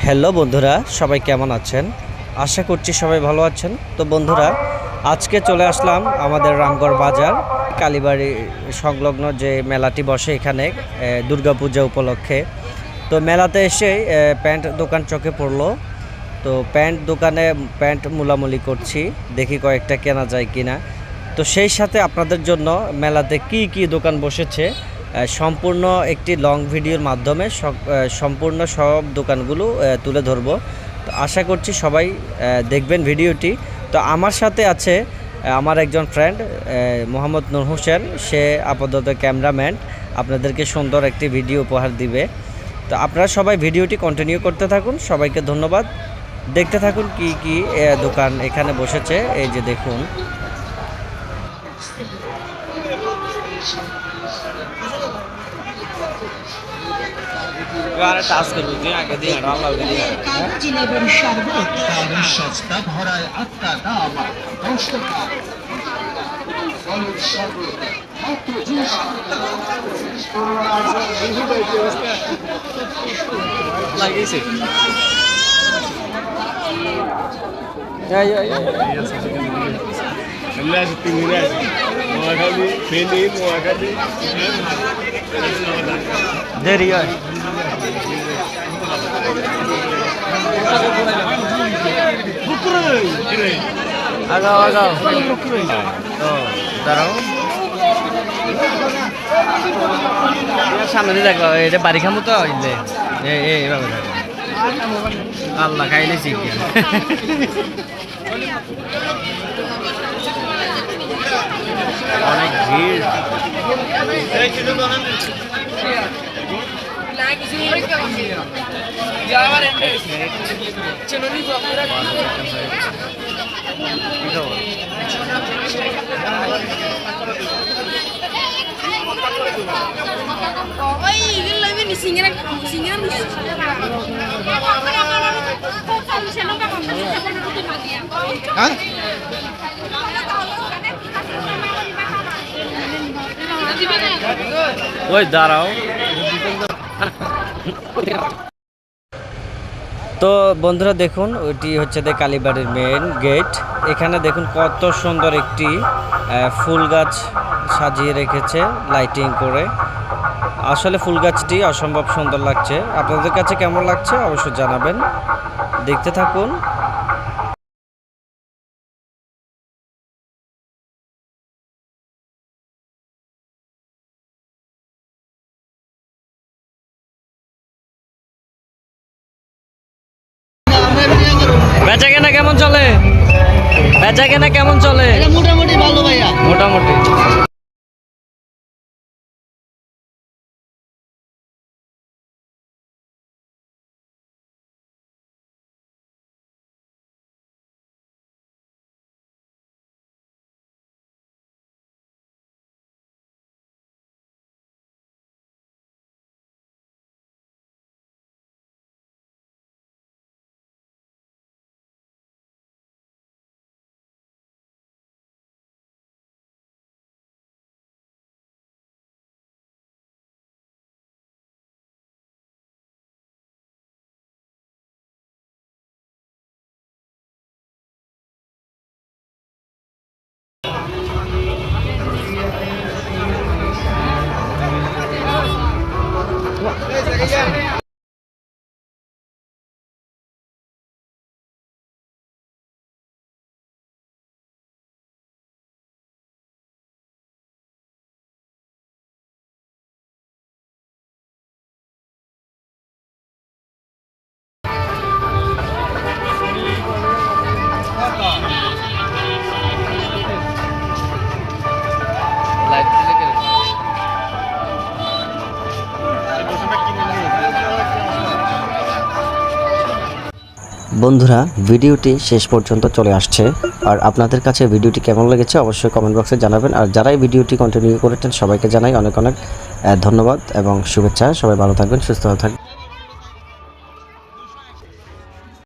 Hello বন্ধুরা, সবাই কেমন আছেন? আশা করছি সবাই ভালো আছেন। তো বন্ধুরা, আজকে চলে আসলাম আমাদের রামগড় বাজার কালীবাড়ি সংলগ্ন যে মেলাটি বসে এখানে দুর্গাপূজা উপলক্ষে। তো মেলাতে এসে প্যান্ট দোকান চোখে পড়লো। তো প্যান্ট দোকানে প্যান্ট মুলামুলি করছি, দেখি কয়েকটা কেনা যায় কিনা। তো সেই সাথে আপনাদের জন্য মেলাতে কি কি দোকান বসেছে সম্পূর্ণ একটি লং ভিডিওর মাধ্যমে সম্পূর্ণ সব দোকানগুলো তুলে ধরব। তো আশা করছি সবাই দেখবেন ভিডিওটি। তো আমার সাথে আছে আমার একজন ফ্রেন্ড মোহাম্মদ নূর হোসেন, সে আপাতত ক্যামেরাম্যান, আপনাদেরকে সুন্দর একটি ভিডিও উপহার দিবে। তো আপনারা সবাই ভিডিওটি কন্টিনিউ করতে থাকুন। সবাইকে ধন্যবাদ। দেখতে থাকুন কি কি দোকান এখানে বসেছে। এই যে দেখুন, সস্তা ধরায় আটটা দাম 10 টাকা। লাগিয়েছে দেরি হয়। আগাও আগাও, তো দাঁড়াও, সামনে দিয়ে দেখো, এটা বাড়ি খামো তো এইভাবে আল্লাহ খাইলে শিখি। অনেক ভিড়। ওই দাঁড়াও। তো বন্ধুরা দেখুন, ওইটি হচ্ছে কালীবাড়ির মেন গেট। এখানে দেখুন কত সুন্দর একটি ফুল গাছ সাজিয়ে রেখেছে লাইটিং করে। আসলে ফুল গাছটি অসম্ভব সুন্দর লাগছে। আপনাদের কাছে কেমন লাগছে অবশ্যই জানাবেন। দেখতে থাকুন। বেচা কেনা কেমন চলে? বেচা কেনা কেমন চলে? মোটামুটি ভালো ভাইয়া, মোটামুটি। বন্ধুরা, ভিডিওটি শেষ পর্যন্ত চলে আসছে। আর আপনাদের কাছে ভিডিওটি কেমন লেগেছে অবশ্যই কমেন্ট বক্সে জানাবেন। আর যারাই ভিডিওটি কন্টিনিউ করেছেন সবাইকে জানাই অনেক অনেক ধন্যবাদ এবং শুভেচ্ছা। সবাই ভালো থাকবেন, সুস্থ থাকবেন।